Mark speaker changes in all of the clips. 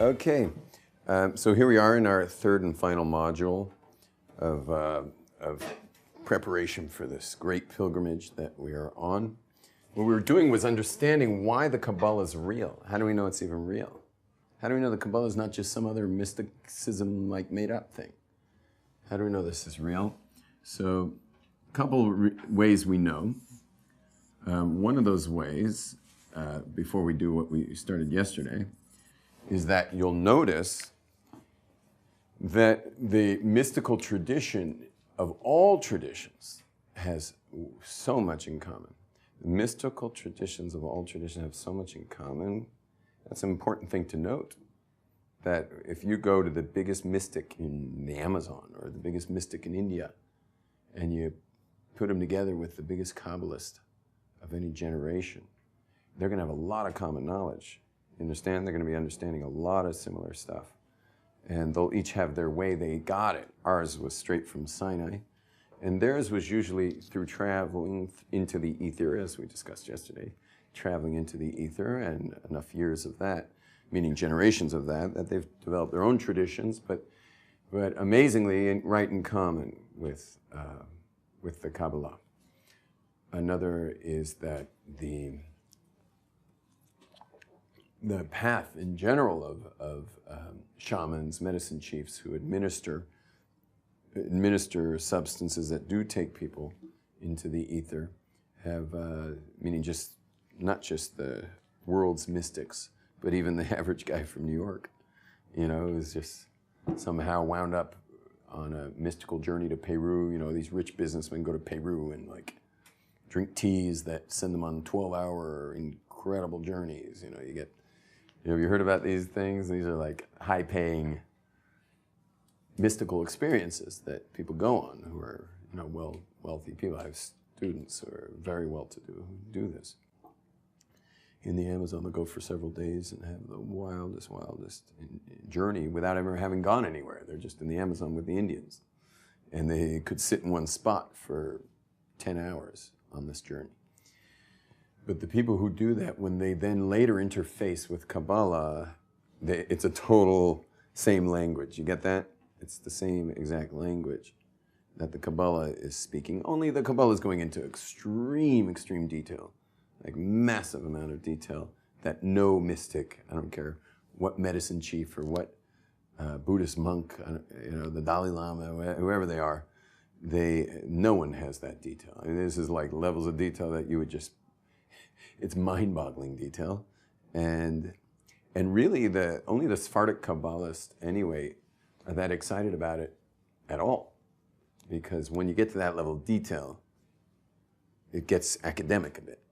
Speaker 1: Okay, so here we are in our third and final module of preparation for this great pilgrimage that we are on. What we were doing was understanding why the Kabbalah is real. How do we know it's even real? How do we know the Kabbalah is not just some other mysticism like made up thing? How do we know this is real? So a couple ways we know. One of those ways, before we do what we started yesterday, is that you'll notice that the mystical tradition of all traditions has so much in common. The mystical traditions of all traditions have so much in common. That's an important thing to note, that if you go to the biggest mystic in the Amazon or the biggest mystic in India, and you put them together with the biggest Kabbalist of any generation, they're going to have a lot of common knowledge. You understand? They're going to be understanding a lot of similar stuff. And they'll each have their way they got it. Ours was straight from Sinai. And theirs was usually through traveling into the ether, as we discussed yesterday, traveling into the ether, and enough years of that, meaning generations of that, that they've developed their own traditions, but amazingly right in common with the Kabbalah. Another is that the path in general of shamans, medicine chiefs who administer substances that do take people into the ether have, meaning not just the world's mystics, but even the average guy from New York, who's just somehow wound up on a mystical journey to Peru. These rich businessmen go to Peru and drink teas that send them on 12-hour incredible journeys. Have you heard about these things? These are like high-paying mystical experiences that people go on who are, wealthy people. I have students who are very well-to-do who do this. In the Amazon, they'll go for several days and have the wildest journey without ever having gone anywhere. They're just in the Amazon with the Indians. And they could sit in one spot for 10 hours on this journey. But the people who do that, when they then later interface with Kabbalah, it's a total same language. You get that? It's the same exact language that the Kabbalah is speaking. Only the Kabbalah is going into extreme detail, like massive amount of detail that no mystic, I don't care what medicine chief or what Buddhist monk, the Dalai Lama, whoever they are, no one has that detail. I mean, this is like levels of detail that you would just, it's mind-boggling detail. And really only the Sephardic Kabbalists anyway are that excited about it at all. Because when you get to that level of detail, it gets academic a bit.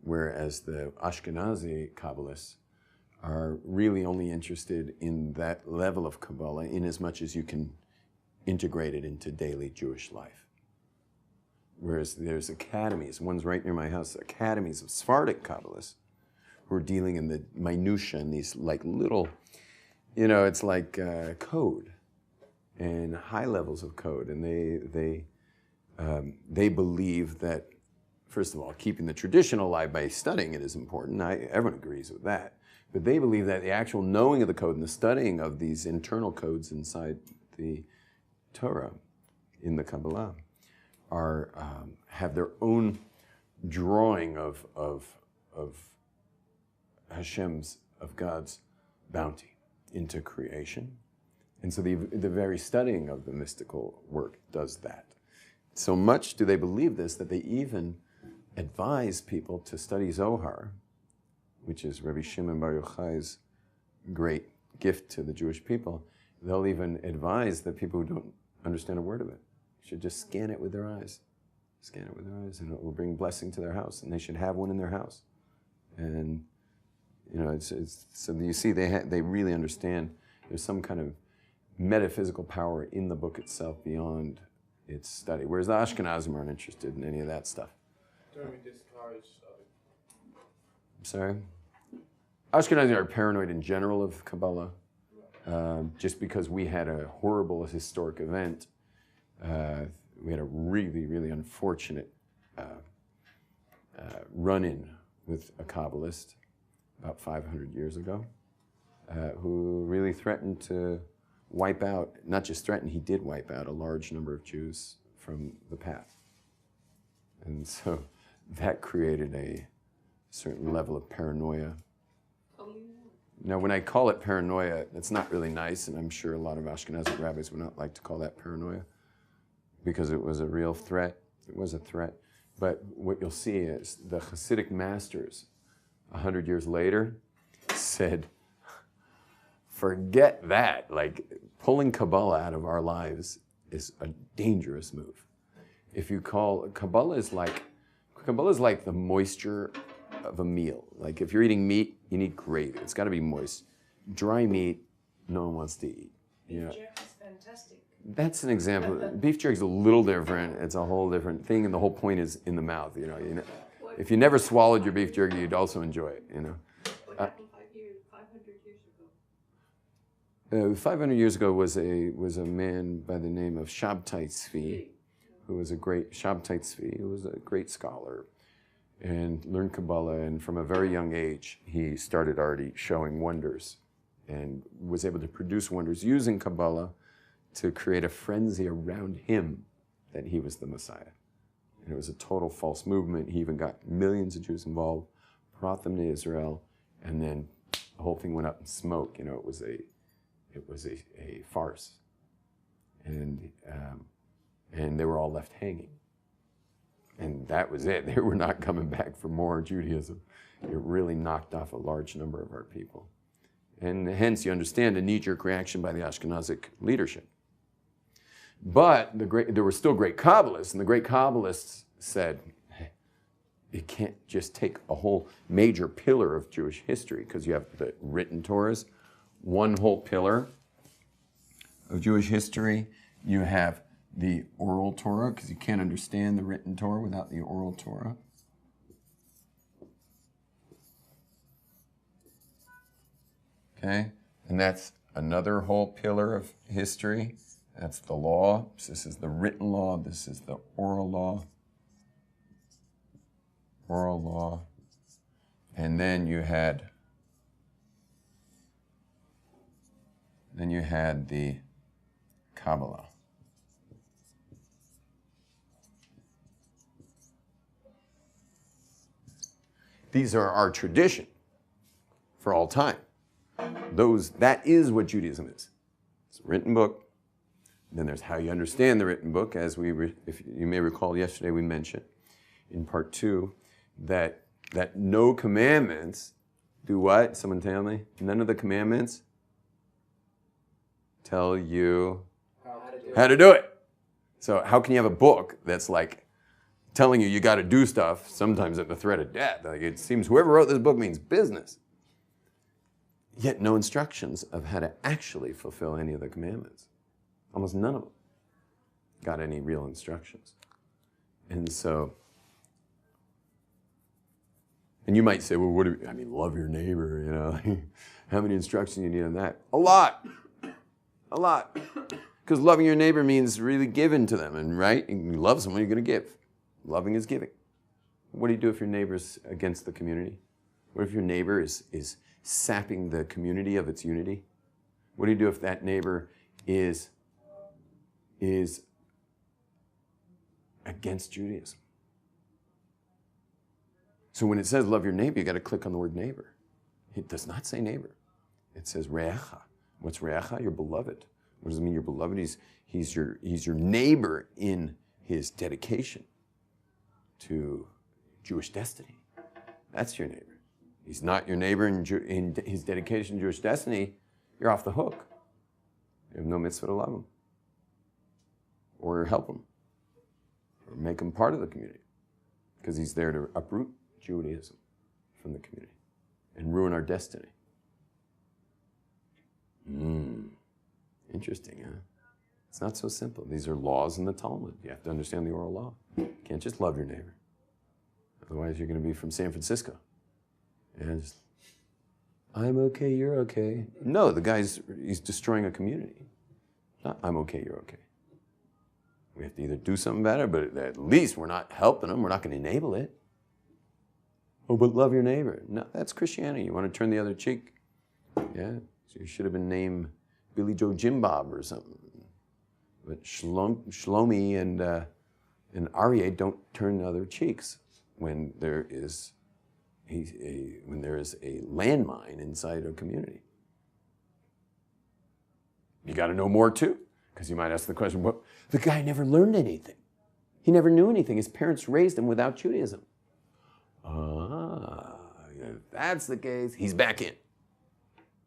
Speaker 1: Whereas the Ashkenazi Kabbalists are really only interested in that level of Kabbalah in as much as you can integrate it into daily Jewish life. Whereas there's academies, one's right near my house, academies of Sephardic Kabbalists who are dealing in the minutiae and these little, it's like code and high levels of code. And they believe that, first of all, keeping the tradition alive by studying it is important. Everyone agrees with that. But they believe that the actual knowing of the code and the studying of these internal codes inside the Torah, in the Kabbalah, have their own drawing of Hashem's, of God's bounty into creation. And so the very studying of the mystical work does that. So much do they believe this that they even advise people to study Zohar, which is Rabbi Shimon Bar Yochai's great gift to the Jewish people. They'll even advise that people who don't understand a word of it should just scan it with their eyes. Scan it with their eyes, and it will bring blessing to their house, and they should have one in their house. And, so you see, they really understand there's some kind of metaphysical power in the book itself beyond its study, whereas the Ashkenazim aren't interested in any of that stuff.
Speaker 2: Don't we discourage
Speaker 1: I'm sorry? Ashkenazim are paranoid in general of Kabbalah, just because we had a horrible historic event. We had a really unfortunate run-in with a Kabbalist about 500 years ago. who really threatened to wipe out, not just threatened, he did wipe out a large number of Jews from the path. And so that created a certain level of paranoia. Now, when I call it paranoia, it's not really nice, and I'm sure a lot of Ashkenazi rabbis would not like to call that paranoia, because it was a real threat. It was a threat. But what you'll see is the Hasidic masters, 100 years later, said, forget that. Like, pulling Kabbalah out of our lives is a dangerous move. If you call, Kabbalah is like the moisture of a meal. Like, if you're eating meat, you need gravy. It's got to be moist. Dry meat, no one wants to eat.
Speaker 3: Beef jerky is fantastic.
Speaker 1: That's an example. Beef jerky is a little different. It's a whole different thing, and the whole point is in the mouth. You know, if you never swallowed your beef jerky, you'd also enjoy it. You know.
Speaker 3: What happened 500 years ago?
Speaker 1: 500 years ago was a man by the name of Shabtai Tzvi, who was a great Shabtai Tzvi, who was a great scholar, and learned Kabbalah. And from a very young age, he started already showing wonders, and was able to produce wonders using Kabbalah to create a frenzy around him that he was the Messiah. And it was a total false movement. He even got millions of Jews involved, brought them to Israel, and then the whole thing went up in smoke. You know, it was a farce, and they were all left hanging, and that was it. They were not coming back for more Judaism. It really knocked off a large number of our people, and hence you understand a knee-jerk reaction by the Ashkenazic leadership. But there were still great Kabbalists, and the great Kabbalists said, hey, you can't just take a whole major pillar of Jewish history, because you have the written Torahs, one whole pillar of Jewish history. You have the oral Torah, because you can't understand the written Torah without the oral Torah. Okay, and that's another whole pillar of history. That's the law. So this is the written law. This is the oral law. Oral law. And then you had the Kabbalah. These are our tradition for all time. That is what Judaism is. It's a written book. Then there's how you understand the written book, as if you may recall yesterday we mentioned in part 2 that no commandments do what? Someone tell me? None of the commandments tell you how to do it. So how can you have a book that's like telling you got to do stuff, sometimes at the threat of death? Like, it seems whoever wrote this book means business. Yet no instructions of how to actually fulfill any of the commandments. Almost none of them got any real instructions. And so, and you might say, well, love your neighbor, you know. How many instructions you need on that? A lot. A lot. Because loving your neighbor means really giving to them, and right? You love someone, you're going to give. Loving is giving. What do you do if your neighbor's against the community? What if your neighbor is sapping the community of its unity? What do you do if that neighbor is against Judaism? So when it says love your neighbor, you got to click on the word neighbor. It does not say neighbor. It says re'echa. What's re'echa? Your beloved. What does it mean, your beloved? He's your neighbor in his dedication to Jewish destiny. That's your neighbor. He's not your neighbor in his dedication to Jewish destiny. You're off the hook. You have no mitzvah to love him, or help him, or make him part of the community, because he's there to uproot Judaism from the community and ruin our destiny. Interesting, huh? It's not so simple. These are laws in the Talmud. You have to understand the oral law. You can't just love your neighbor. Otherwise, you're going to be from San Francisco. And just, I'm okay, you're okay. No, he's destroying a community. Not, I'm okay, you're okay. We have to either do something about it, but at least we're not helping them. We're not going to enable it. Oh, but love your neighbor. No, that's Christianity. You want to turn the other cheek? Yeah. So you should have been named Billy Joe Jim Bob or something. But Shlomi and Aryeh don't turn the other cheeks when there is a landmine inside a community. You got to know more too, because you might ask the question, well, the guy never learned anything. He never knew anything. His parents raised him without Judaism. If that's the case, he's back in.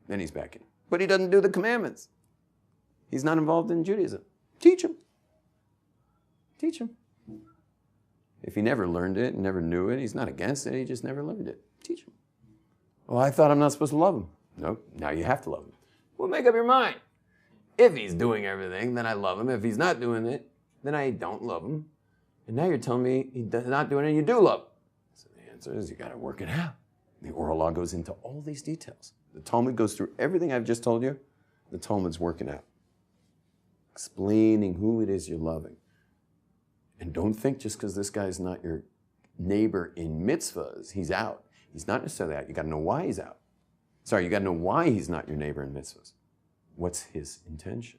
Speaker 1: Then he's back in. But he doesn't do the commandments. He's not involved in Judaism. Teach him. Teach him. If he never learned it, never knew it, he's not against it, he just never learned it. Teach him. Well, I thought I'm not supposed to love him. No, now you have to love him. Well, make up your mind. If he's doing everything, then I love him. If he's not doing it, then I don't love him. And now you're telling me he's not doing it and you do love him. So the answer is you got to work it out. The oral law goes into all these details. The Talmud goes through everything I've just told you. The Talmud's working out. Explaining who it is you're loving. And don't think just because this guy's not your neighbor in mitzvahs, he's out. He's not necessarily out. You got to know why he's out. Sorry, you got to know why he's not your neighbor in mitzvahs. What's his intention?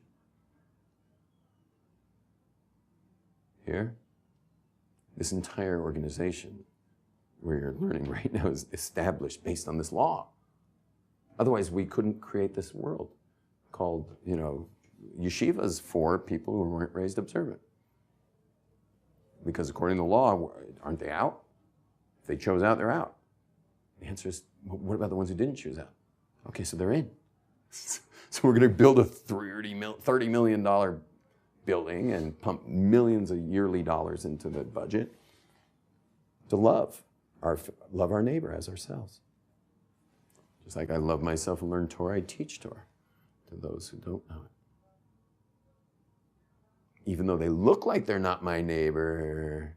Speaker 1: Here, this entire organization where you're learning right now is established based on this law. Otherwise, we couldn't create this world called, yeshivas for people who weren't raised observant. Because according to the law, aren't they out? If they chose out, they're out. The answer is, what about the ones who didn't choose out? Okay, so they're in. So we're going to build a $30 million building and pump millions of yearly dollars into the budget to love our neighbor as ourselves. Just like I love myself and learn Torah, I teach Torah to those who don't know it. Even though they look like they're not my neighbor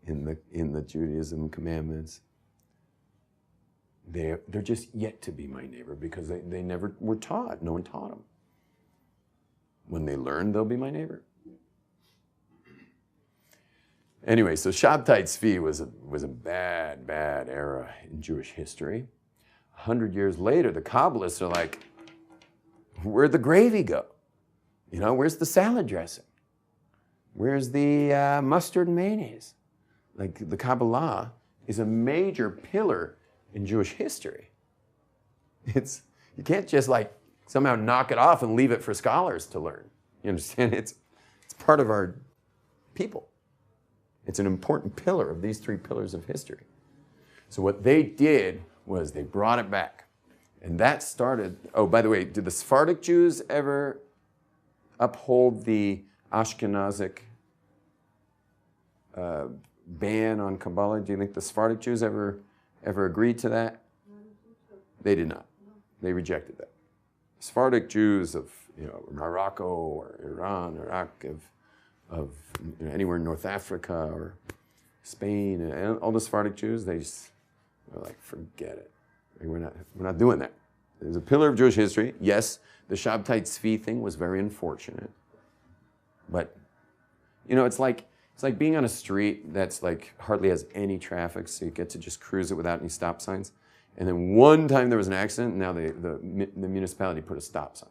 Speaker 1: in the Judaism commandments, they're just yet to be my neighbor because they never were taught. No one taught them. When they learn, they'll be my neighbor. Anyway, so Shabtai Tzvi was a bad, bad era in Jewish history. 100 years later, the Kabbalists are like, where'd the gravy go? Where's the salad dressing? Where's the mustard and mayonnaise? Like the Kabbalah is a major pillar in Jewish history. You can't just somehow knock it off and leave it for scholars to learn. You understand? It's part of our people. It's an important pillar of these three pillars of history. So what they did was they brought it back. And that started, by the way, did the Sephardic Jews ever uphold the Ashkenazic ban on Kabbalah? Do you think the Sephardic Jews ever agreed to that? They did not. They rejected that. Sephardic Jews of Morocco or Iran or Iraq, of anywhere in North Africa or Spain, and all the Sephardic Jews, they just were like, forget it. We're not doing that. There's a pillar of Jewish history. Yes, the Shabtai Tzvi thing was very unfortunate. But, it's like being on a street that's hardly has any traffic, so you get to just cruise it without any stop signs. And then one time there was an accident, and now the municipality put a stop sign.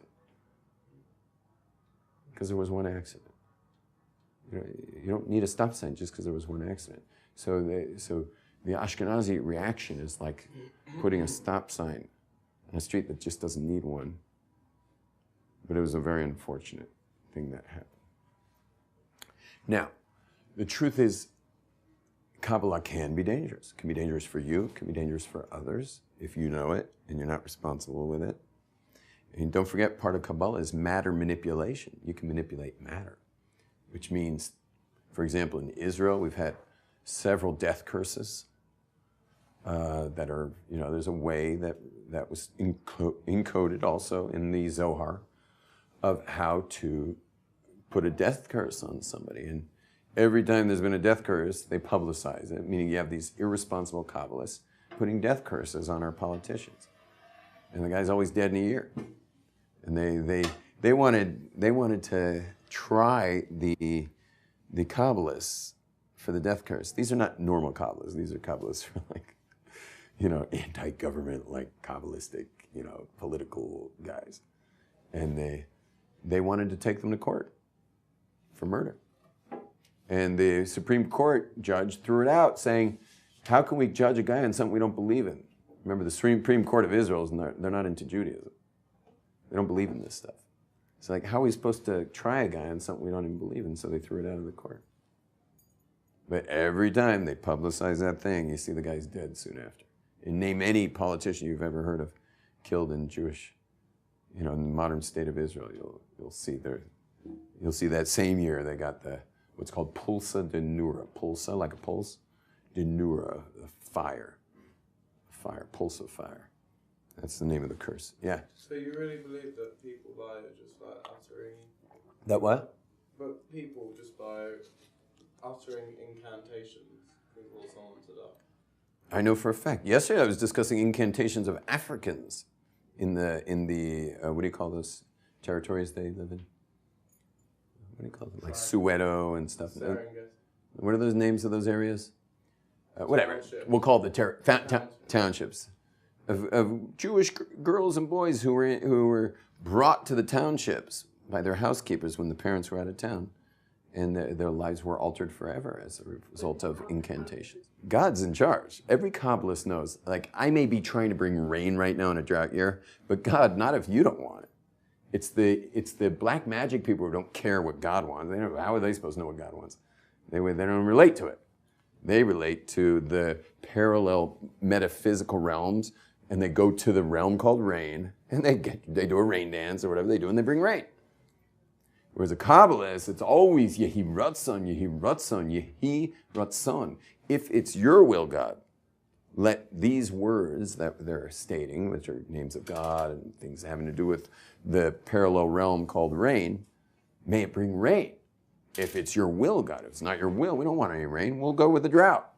Speaker 1: Because there was one accident. You don't need a stop sign just because there was one accident. So the Ashkenazi reaction is like putting a stop sign on a street that just doesn't need one. But it was a very unfortunate thing that happened. Now, the truth is, Kabbalah can be dangerous. It can be dangerous for you, it can be dangerous for others if you know it and you're not responsible with it. And don't forget, part of Kabbalah is matter manipulation. You can manipulate matter, which means, for example, in Israel, we've had several death curses that are, there's a way that was encoded also in the Zohar of how to put a death curse on somebody. And every time there's been a death curse, they publicize it, meaning you have these irresponsible Kabbalists putting death curses on our politicians. And the guy's always dead in a year. And they wanted to try the Kabbalists for the death curse. These are not normal Kabbalists. These are Kabbalists for anti-government, like Kabbalistic, political guys. And they wanted to take them to court for murder. And the Supreme Court judge threw it out, saying, how can we judge a guy on something we don't believe in? Remember, the Supreme Court of Israel, they're not into Judaism. They don't believe in this stuff. It's like, how are we supposed to try a guy on something we don't even believe in? So they threw it out of the court. But every time they publicize that thing, you see the guy's dead soon after. And name any politician you've ever heard of killed in Jewish, in the modern state of Israel, you'll see that same year they got what's called pulsa de nura. Pulsa, like a pulse, de nura, fire, pulse of fire. That's the name of the curse. Yeah.
Speaker 2: So you really believe that people by just like uttering...
Speaker 1: That what?
Speaker 2: But people just by uttering incantations can cause someone to die?
Speaker 1: I know for a fact. Yesterday I was discussing incantations of Africans in the what do you call those territories they live in? What do you call them? Like Soweto and stuff. What are those names of those areas? Whatever.
Speaker 2: Township.
Speaker 1: We'll call it the townships. Of Jewish girls and boys who were brought to the townships by their housekeepers when the parents were out of town, and their lives were altered forever as a result of incantations. God's in charge. Every Kabbalist knows, like, I may be trying to bring rain right now in a drought year, but God, not if you don't want it. It's the black magic people who don't care what God wants. How are they supposed to know what God wants? They don't relate to it. They relate to the parallel metaphysical realms, and they go to the realm called rain, and they do a rain dance or whatever they do, and they bring rain. Whereas a Kabbalist, it's always Yehi Ratzon, Yehi Ratzon, Yehi Ratzon. If it's your will, God, let these words that they're stating, which are names of God and things having to do with the parallel realm called rain, may it bring rain. If it's your will, God. If it's not your will, we don't want any rain. We'll go with the drought.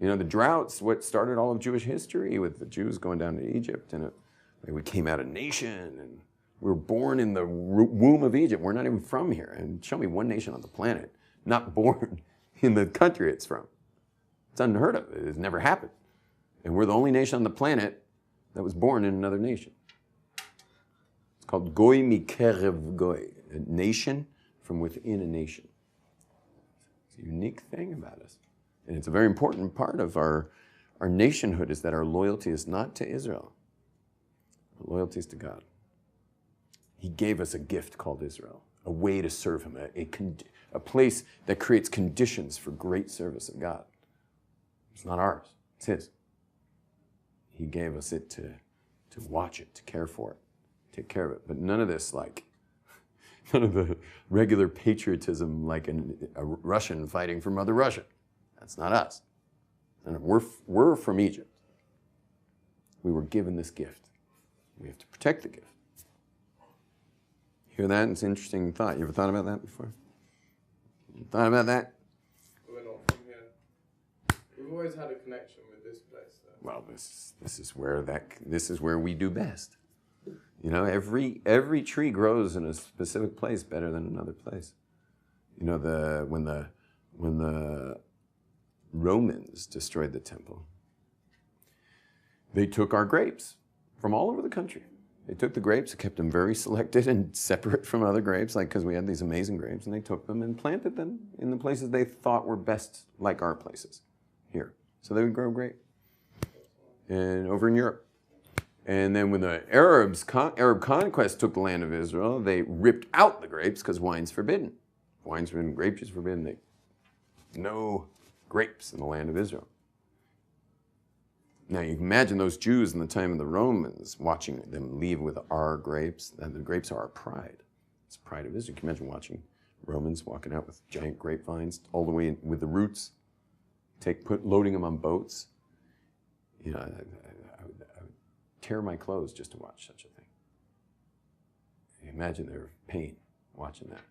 Speaker 1: The drought's what started all of Jewish history with the Jews going down to Egypt. And we came out a nation, and we were born in the womb of Egypt. We're not even from here. And show me one nation on the planet not born in the country it's from. It's unheard of. It has never happened. And we're the only nation on the planet that was born in another nation. It's called Goy Mikerev Goy, a nation from within a nation. It's a unique thing about us. And it's a very important part of our nationhood, is that our loyalty is not to Israel. Our loyalty is to God. He gave us a gift called Israel, a way to serve him, a place that creates conditions for great service of God. It's not ours, it's his. He gave us it to watch it, to care for it, take care of it. But none of this, none of the regular patriotism like a Russian fighting for Mother Russia. That's not us. And we're from Egypt. We were given this gift. We have to protect the gift. Hear that? It's an interesting thought. You ever thought about that before? You thought about that?
Speaker 2: We're not from here. We've always had a connection with this place, though.
Speaker 1: Well, this is where we do best. Every tree grows in a specific place better than another place. When the Romans destroyed the temple, they took our grapes from all over the country. They took the grapes, kept them very selected and separate from other grapes, because we had these amazing grapes, and they took them and planted them in the places they thought were best, like our places here. So they would grow grape. And over in Europe. And then when the Arab conquest took the land of Israel, they ripped out the grapes because wine's forbidden. Wine's forbidden, grape juice forbidden. No grapes in the land of Israel. Now you can imagine those Jews in the time of the Romans watching them leave with our grapes. And the grapes are our pride. It's the pride of Israel. Can you imagine watching Romans walking out with giant grapevines all the way in, with the roots, loading them on boats? I would tear my clothes just to watch such a thing. Imagine their pain watching that.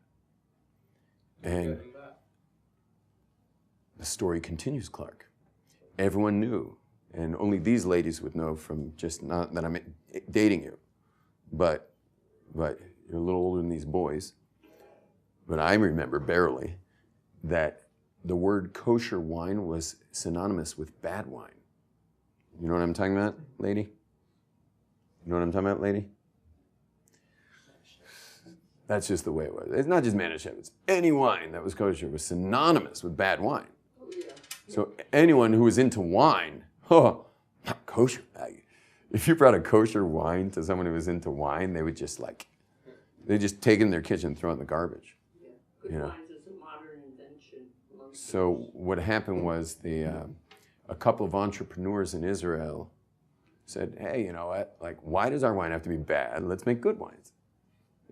Speaker 1: And the story continues, Clark. Everyone knew, and only these ladies would know, from just not that I'm dating you, but you're a little older than these boys, but I remember barely that the word kosher wine was synonymous with bad wine. You know what I'm talking about, lady? You know what I'm talking about, lady? That's just the way it was. It's not just Manischewitz. It's any wine that was kosher was synonymous with bad wine.
Speaker 3: Oh, yeah.
Speaker 1: So anyone who was into wine, not kosher. If you brought a kosher wine to someone who was into wine, they would just they just take it in their kitchen and throw it in the garbage.
Speaker 3: Yeah. Good
Speaker 1: You know.
Speaker 3: wines is a modern invention.
Speaker 1: So what happened was a couple of entrepreneurs in Israel said, hey, you know what? Like, why does our wine have to be bad? Let's make good wines.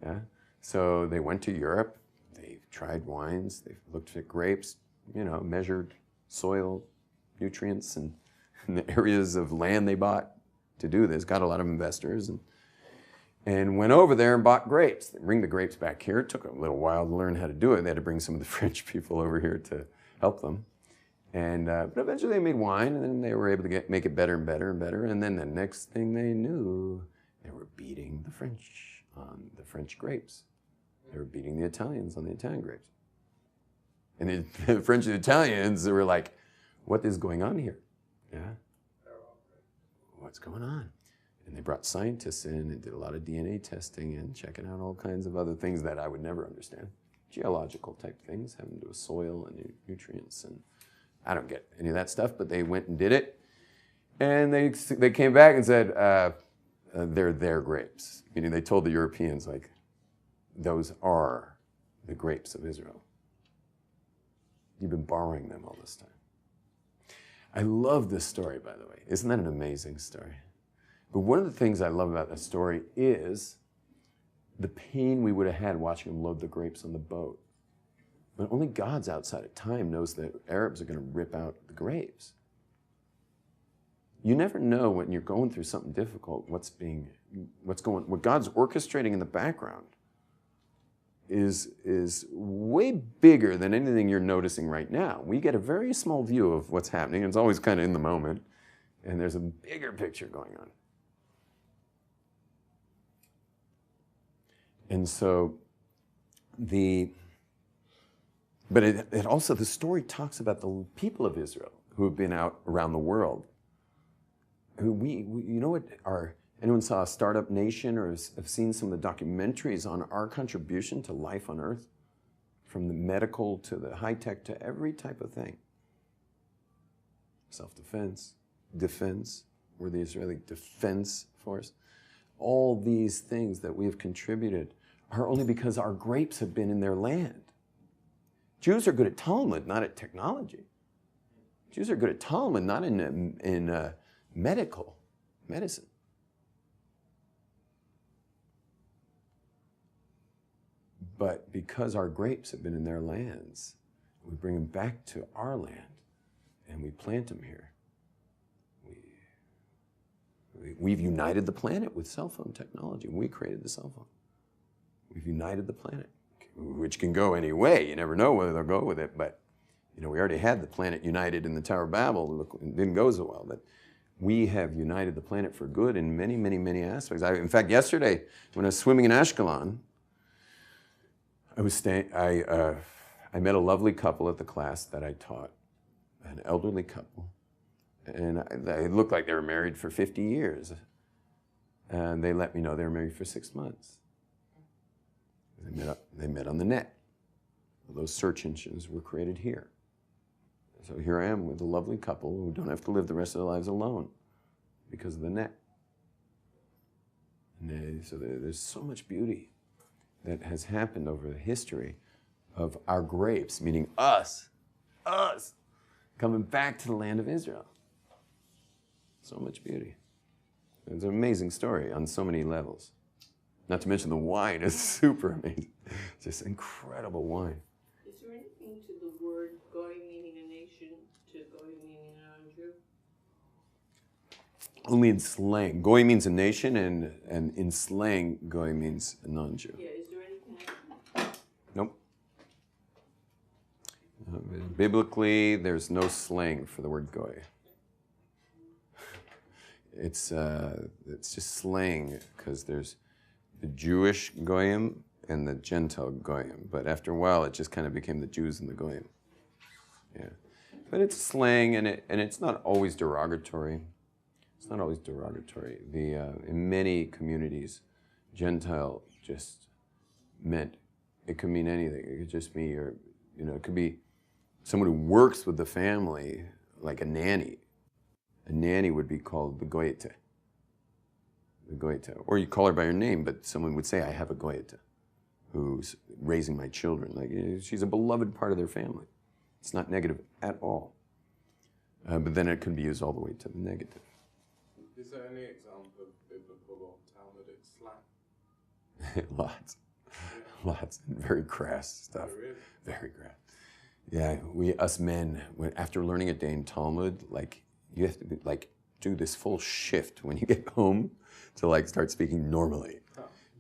Speaker 1: Yeah. So they went to Europe. They tried wines. They looked at grapes. You know, measured soil nutrients and the areas of land they bought to do this. Got a lot of investors and went over there and bought grapes. They bring the grapes back here. It took a little while to learn how to do it. They had to bring some of the French people over here to help them. And but eventually they made wine, and then they were able to make it better and better and better. And then the next thing they knew, they were beating the French on the French grapes. They were beating the Italians on the Italian grapes. And the French and Italians were like, what is going on here? Yeah? What's going on? And they brought scientists in and did a lot of DNA testing and checking out all kinds of other things that I would never understand. Geological type things having to do with soil and nutrients. And I don't get any of that stuff, but they went and did it. And they came back and said, they're their grapes. Meaning they told the Europeans, like, those are the grapes of Israel. You've been borrowing them all this time. I love this story, by the way. Isn't that an amazing story? But one of the things I love about that story is the pain we would have had watching them load the grapes on the boat. But only God's outside of time knows that Arabs are going to rip out the grapes. You never know when you're going through something difficult, what God's orchestrating in the background is way bigger than anything you're noticing right now. We get a very small view of what's happening. It's always kind of in the moment. And there's a bigger picture going on. And so but it also, the story talks about the people of Israel who have been out around the world. Who you know what, anyone saw a Startup Nation or have seen some of the documentaries on our contribution to life on Earth? From the medical to the high-tech to every type of thing. Self-defense, defense, we're the Israeli Defense Force. All these things that we have contributed are only because our grapes have been in their land. Jews are good at Talmud, not at technology. Jews are good at Talmud, not in medicine. But because our grapes have been in their lands, we bring them back to our land and we plant them here. We've united the planet with cell phone technology. We created the cell phone. We've united the planet, which can go any way. You never know whether they'll go with it, but we already had the planet united in the Tower of Babel. Look, it didn't go so well, but we have united the planet for good in many, many, many aspects. In fact, yesterday when I was swimming in Ashkelon, I met a lovely couple at the class that I taught, an elderly couple, and they looked like they were married for 50 years. And they let me know they were married for 6 months. They met on the net. Those search engines were created here. So here I am with a lovely couple who don't have to live the rest of their lives alone because of the net. And so there's so much beauty that has happened over the history of our grapes, meaning us, coming back to the land of Israel. So much beauty. It's an amazing story on so many levels. Not to mention the wine is super amazing. It's just incredible wine.
Speaker 3: Is there anything to the word goy meaning a nation to goy meaning a non-Jew?
Speaker 1: Only in slang. Goy means a nation, and in slang, goy means a non-Jew.
Speaker 3: Yeah, is there any connection?
Speaker 1: Nope. Biblically, there's no slang for the word goy. It's just slang because there's the Jewish goyim and the Gentile goyim. But after a while, it just kind of became the Jews and the goyim. Yeah, but it's slang, and it's not always derogatory. It's not always derogatory. In many communities, Gentile just meant, it could mean anything. It could just be it could be someone who works with the family, like a nanny. A nanny would be called the goyete. The goyete. Or you call her by her name, but someone would say, I have a goyete who's raising my children. Like, she's a beloved part of their family. It's not negative at all. But then it can be used all the way to the negative.
Speaker 2: Is there any example of biblical or Talmudic slang?
Speaker 1: Lots. Lots. Very crass stuff.
Speaker 2: Oh, really?
Speaker 1: Very crass. Yeah, us men, after learning a day in Talmud, like, you have to do this full shift when you get home to start speaking normally,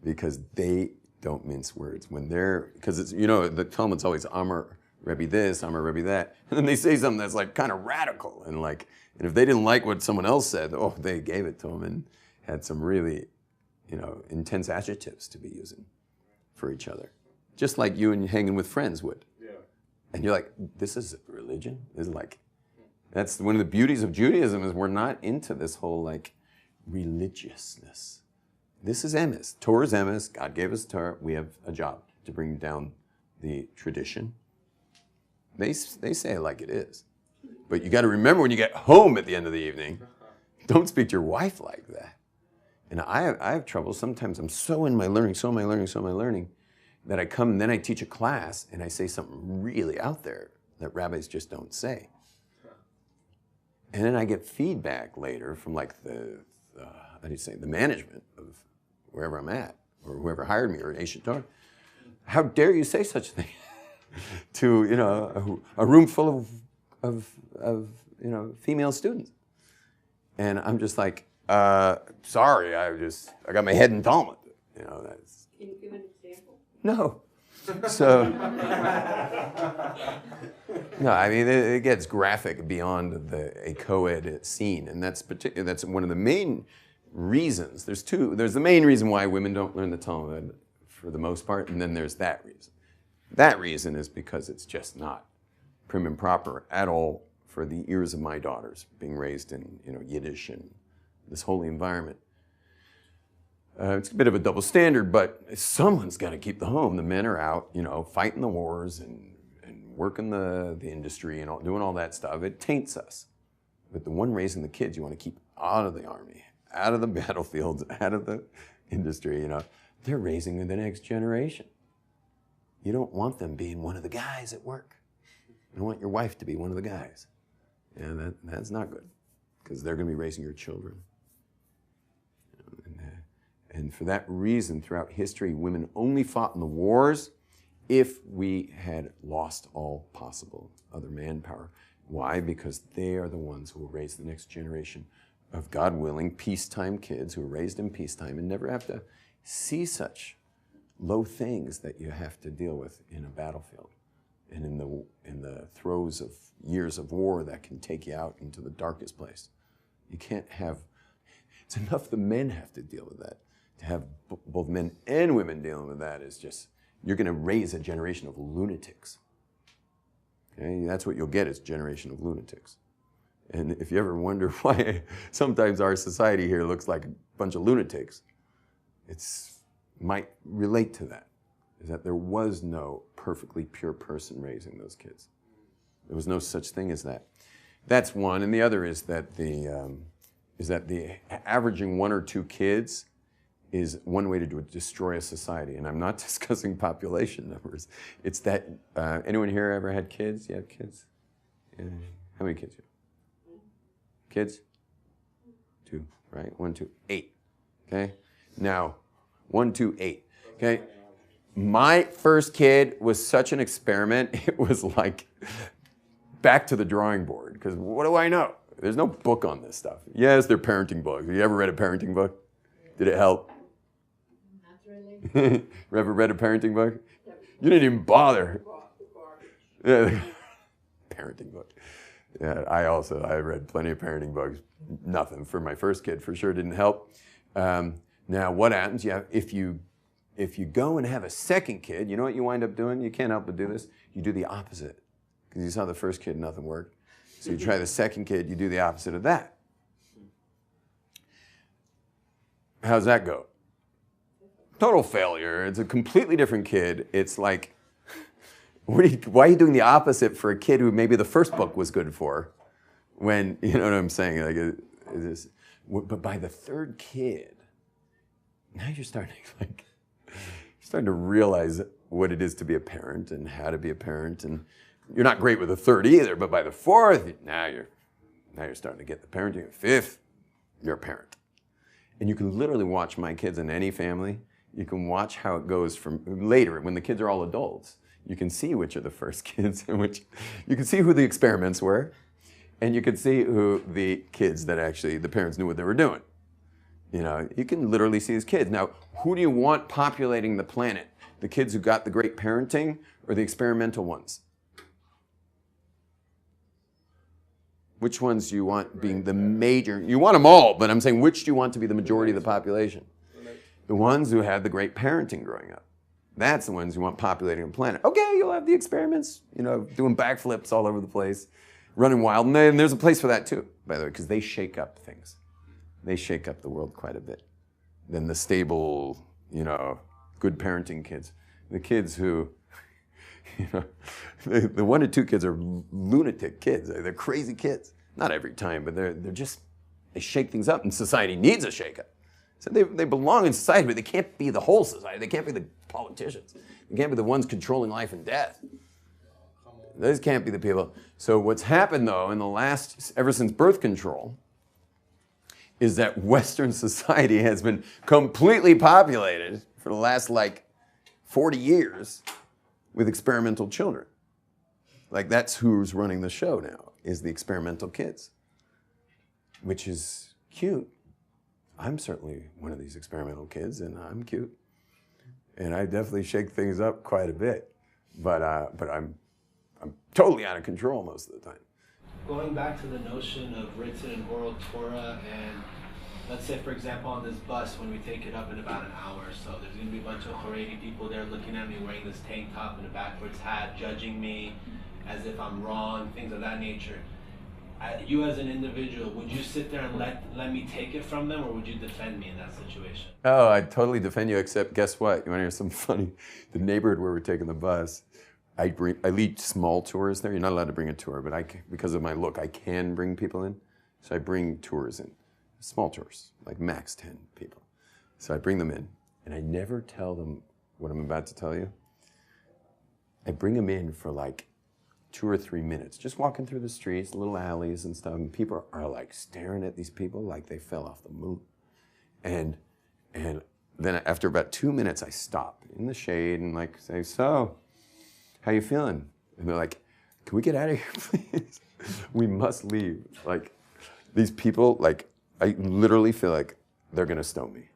Speaker 1: because they don't mince words because it's the Talmud's always Amar Rebbe this, Amar Rebbe that, and then they say something that's kind of radical, and if they didn't like what someone else said, they gave it to them and had some really intense adjectives to be using for each other, just like you and hanging with friends would.
Speaker 2: Yeah.
Speaker 1: And you're like, this is religion. This is that's one of the beauties of Judaism, is we're not into this whole religiousness. This is emes. Torah is emes. God gave us Torah. We have a job to bring down the tradition. They say it like it is. But you got to remember, when you get home at the end of the evening, don't speak to your wife like that. And I have trouble. Sometimes I'm so in my learning, that I come and then I teach a class and I say something really out there that rabbis just don't say. And then I get feedback later from the management of wherever I'm at, or whoever hired me, or Nation Torah. How dare you say such a thing to a room full of female students? And I'm just like, sorry, I got my head in Talmud. That's.
Speaker 3: Can you give an example?
Speaker 1: No. So, no, I mean, it gets graphic beyond a co-ed scene, and that's one of the main reasons. There's the main reason why women don't learn the Talmud for the most part, and then there's that reason. That reason is because it's just not prim and proper at all for the ears of my daughters, being raised in Yiddish and this holy environment. It's a bit of a double standard, but someone's got to keep the home. The men are out, fighting the wars and working the industry and doing all that stuff. It taints us. But the one raising the kids, you want to keep out of the army, out of the battlefields, out of the industry. They're raising the next generation. You don't want them being one of the guys at work. You don't want your wife to be one of the guys. And that's not good, because they're going to be raising your children. And for that reason, throughout history, women only fought in the wars if we had lost all possible other manpower. Why? Because they are the ones who will raise the next generation of, God willing, peacetime kids who are raised in peacetime and never have to see such low things that you have to deal with in a battlefield and in the throes of years of war that can take you out into the darkest place. You can't have. It's enough the men have to deal with that. To have both men and women dealing with that is just, you're going to raise a generation of lunatics. Okay? That's what you'll get, is a generation of lunatics. And if you ever wonder why sometimes our society here looks like a bunch of lunatics, might relate to that, is that there was no perfectly pure person raising those kids. There was no such thing as that. That's one, and the other is that the averaging 1 or 2 kids is one way to destroy a society. And I'm not discussing population numbers. It's that, anyone here ever had kids? You have kids? Yeah. How many kids? Kids? 2, right? 1, 2, 8. Okay? Now, 1, 2, 8. Okay? My first kid was such an experiment. It was like back to the drawing board. Because what do I know? There's no book on this stuff. Yes, they're parenting books. Have you ever read a parenting book? Did it help?
Speaker 3: Not really.
Speaker 1: Ever read a parenting book? You didn't even bother. Yeah, parenting book. Yeah, I read plenty of parenting books. Nothing for my first kid, for sure, didn't help. Now, what happens? Yeah, if you go and have a second kid, you know what you wind up doing? You can't help but do this. You do the opposite, because you saw the first kid, nothing worked. So you try the second kid, you do the opposite of that. How's that go? Total failure. It's a completely different kid. It's like, why are you doing the opposite for a kid who maybe the first book was good for? When, you know what I'm saying? But by the third kid, now you're starting to realize what it is to be a parent and how to be a parent. And you're not great with the third either, but by the fourth, now you're starting to get the parenting. The fifth, you're a parent. And you can literally watch my kids in any family. You can watch how it goes from later, when the kids are all adults. You can see which are the first kids and which, you can see who the experiments were, and you can see who the kids that actually, the parents knew what they were doing. You know, you can literally see these kids. Now, who do you want populating the planet? The kids who got the great parenting or the experimental ones? Which ones do you want being the major? You want them all, but I'm saying which do you want to be the majority of the population? The ones who had the great parenting growing up. That's the ones you want populating the planet. Okay, you'll have the experiments, you know, doing backflips all over the place, running wild. And there's a place for that too, by the way, because they shake up things. They shake up the world quite a bit. Then the stable, you know, good parenting kids. The kids who, you know, the 1 to 2 kids are lunatic kids. They're crazy kids. Not every time, but they shake things up, and society needs a shake-up. So they belong in society, but they can't be the whole society. They can't be the politicians. They can't be the ones controlling life and death. Those can't be the people. So what's happened, though, in the last, ever since birth control, is that Western society has been completely populated for the last, 40 years with experimental children. That's who's running the show now, is the experimental kids, which is cute. I'm certainly one of these experimental kids, and I'm cute. And I definitely shake things up quite a bit. But I'm totally out of control most of the time.
Speaker 4: Going back to the notion of written and oral Torah, and let's say, for example, on this bus, when we take it up in about an hour or so, there's going to be a bunch of Haredi people there looking at me wearing this tank top and a backwards hat, judging me as if I'm wrong, things of that nature. You as an individual, would you sit there and let me take it from them, or would you defend me in that situation?
Speaker 1: Oh, I'd totally defend you, except guess what? You want to hear something funny? The neighborhood where we're taking the bus, I lead small tours there. You're not allowed to bring a tour, but because of my look, I can bring people in. So I bring tours in, small tours, max 10 people. So I bring them in, and I never tell them what I'm about to tell you. I bring them in for 2 or 3 minutes, just walking through the streets, little alleys and stuff, and people are staring at these people like they fell off the moon. And then after about 2 minutes, I stop in the shade and say, so, how you feeling? And they're like, can we get out of here, please? We must leave. These people, I literally feel like they're gonna stone me.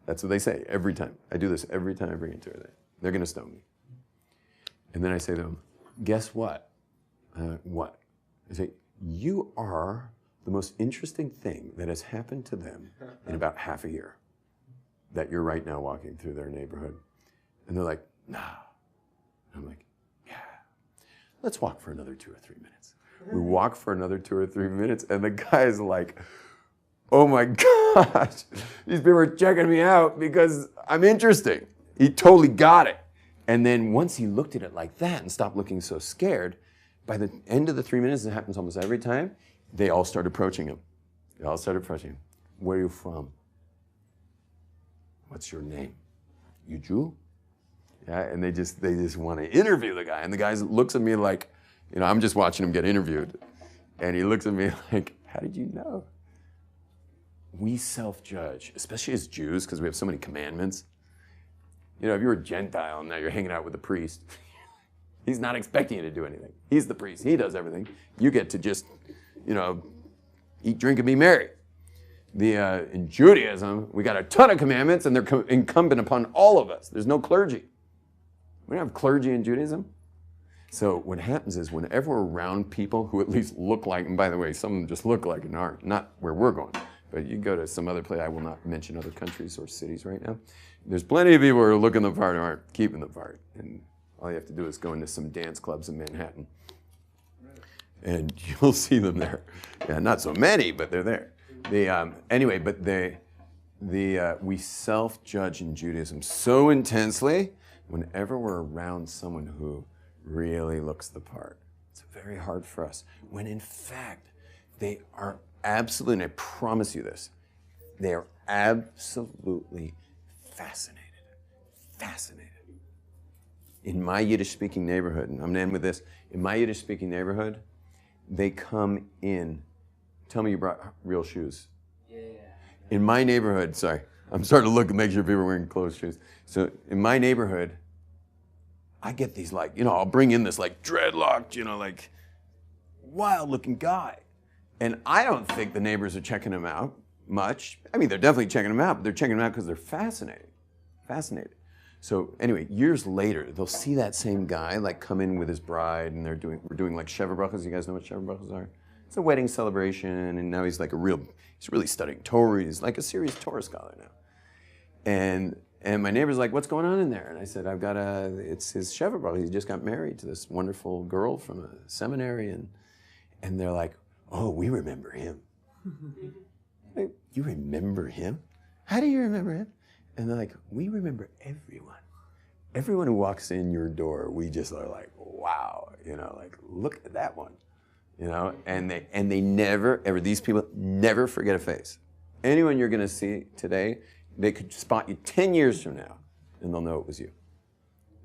Speaker 1: That's what they say every time. I do this every time I bring it to her. They're gonna stone me. And then I say to them, guess what? What? I say, you are the most interesting thing that has happened to them in about half a year, that you're right now walking through their neighborhood. And they're like, nah. And I'm like, yeah. Let's walk for another 2 or 3 minutes. We walk for another 2 or 3 minutes, and the guy's like, oh my gosh, these people are checking me out because I'm interesting. He totally got it. And then once he looked at it like that and stopped looking so scared, by the end of the 3 minutes, it happens almost every time, they all start approaching him. They all start approaching him. Where are you from? What's your name? You Jew? Yeah, and they just want to interview the guy. And the guy looks at me like, I'm just watching him get interviewed. And he looks at me like, how did you know? We self-judge, especially as Jews, because we have so many commandments. If you're a Gentile and now you're hanging out with a priest, he's not expecting you to do anything. He's the priest. He does everything. You get to just, eat, drink, and be merry. In Judaism, we got a ton of commandments, and they're incumbent upon all of us. There's no clergy. We don't have clergy in Judaism. So what happens is whenever we're around people who at least look like, and by the way, some of them just look like and aren't, not where we're going, but you go to some other place, I will not mention other countries or cities right now. There's plenty of people who are looking the part and aren't keeping the part. And all you have to do is go into some dance clubs in Manhattan. And you'll see them there. Yeah, not so many, but they're there. Anyway, but We self-judge in Judaism so intensely whenever we're around someone who really looks the part. It's very hard for us. When in fact, they are absolutely, and I promise you this, they are absolutely fascinated. Fascinated. In my Yiddish-speaking neighborhood, and I'm going to end with this, in my Yiddish-speaking neighborhood, they come in. Tell me you brought real shoes.
Speaker 4: Yeah.
Speaker 1: In my neighborhood, sorry, I'm starting to look and make sure people are wearing closed shoes. So in my neighborhood, I get these like, I'll bring in this like dreadlocked, like wild looking guy. And I don't think the neighbors are checking him out much. I mean, they're definitely checking him out, but they're checking him out because they're fascinated. So anyway, years later, they'll see that same guy like come in with his bride, and we're doing like Sheva Brachas. You guys know what Sheva Brachas are? It's a wedding celebration, and now he's really studying Torah. He's like a serious Torah scholar now. And my neighbor's like, what's going on in there? And I said, it's his Sheva Brachas. He just got married to this wonderful girl from a seminary, and they're like, oh, we remember him. Like, you remember him? How do you remember him? And they're like, we remember everyone. Everyone who walks in your door, we just are like, wow, like, look at that one. And they never, ever, these people never forget a face. Anyone you're going to see today, they could spot you 10 years from now, and they'll know it was you.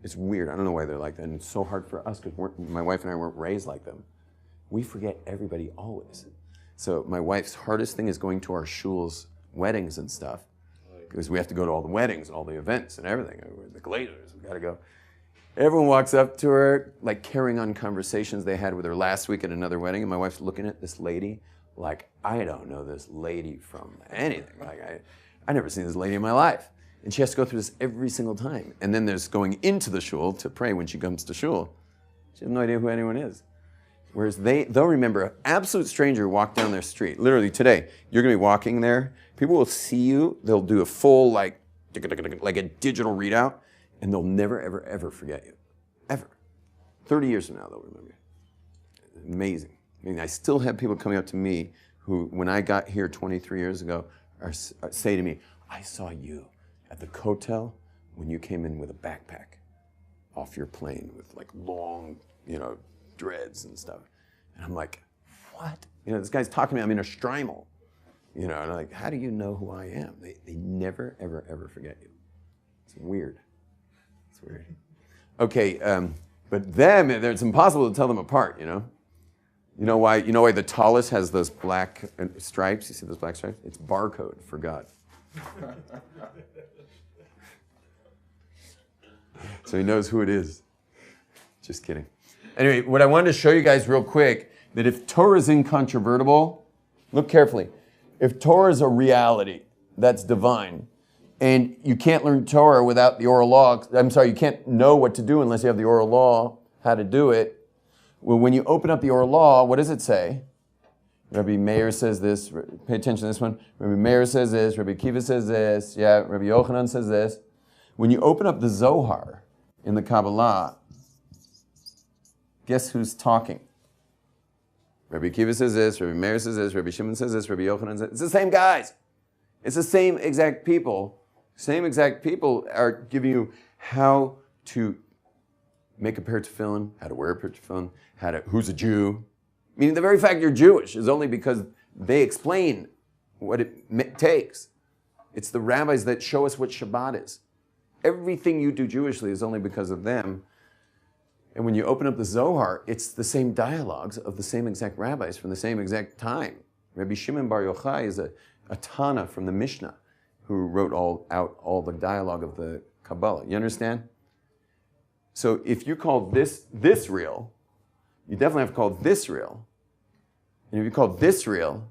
Speaker 1: It's weird. I don't know why they're like that, and it's so hard for us because my wife and I weren't raised like them. We forget everybody always. So my wife's hardest thing is going to our shul's weddings and stuff, because we have to go to all the weddings and all the events and everything. We're the Glazers, we got to go. Everyone walks up to her, like carrying on conversations they had with her last week at another wedding, and my wife's looking at this lady like, I don't know this lady from anything. Like, I never seen this lady in my life. And she has to go through this every single time. And then there's going into the shul to pray when she comes to shul. She has no idea who anyone is. Whereas they'll remember an absolute stranger walk down their street. Literally today, you're going to be walking there. People will see you. They'll do a full, like a digital readout, and they'll never, ever, ever forget you. Ever. 30 years from now, they'll remember you. Amazing. I mean, I still have people coming up to me who, when I got here 23 years ago, say to me, I saw you at the hotel when you came in with a backpack off your plane with like long, dreads and stuff. And I'm like, what? This guy's talking to me, I'm in a shtreimel. And I'm like, how do you know who I am? They never, ever, ever forget you. It's weird. It's weird. Okay, but them, it's impossible to tell them apart, You know why the tallest has those black stripes? You see those black stripes? It's barcode for God. So he knows who it is. Just kidding. Anyway, what I wanted to show you guys real quick, that if Torah is incontrovertible, look carefully. If Torah is a reality that's divine, and you can't learn Torah without the oral law, you can't know what to do unless you have the oral law, how to do it. Well, when you open up the oral law, what does it say? Rabbi Meir says this, pay attention to this one. Rabbi Meir says this, Rabbi Kiva says this, Rabbi Yochanan says this. When you open up the Zohar in the Kabbalah, guess who's talking? Rabbi Kiva says this, Rabbi Meir says this, Rabbi Shimon says this, Rabbi Yochanan says this. It's the same guys. It's the same exact people. Same exact people are giving you how to make a pair of tefillin, how to wear a pair of tefillin, who's a Jew. Meaning the very fact you're Jewish is only because they explain what it takes. It's the rabbis that show us what Shabbat is. Everything you do Jewishly is only because of them. And when you open up the Zohar, it's the same dialogues of the same exact rabbis from the same exact time. Rabbi Shimon Bar Yochai is a Tana from the Mishnah who wrote all the dialogue of the Kabbalah. You understand? So if you call this real, you definitely have to call this real. And if you call this real,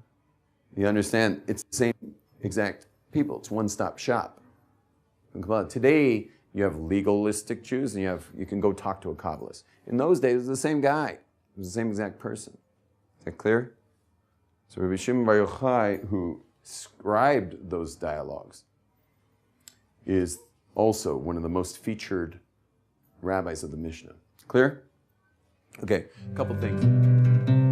Speaker 1: you understand it's the same exact people. It's one-stop shop. Today, you have legalistic Jews, and you can go talk to a Kabbalist. In those days, it was the same guy. It was the same exact person. Is that clear? So Rabbi Shimon Bar Yochai, who scribed those dialogues, is also one of the most featured rabbis of the Mishnah. Clear? Okay, a couple things.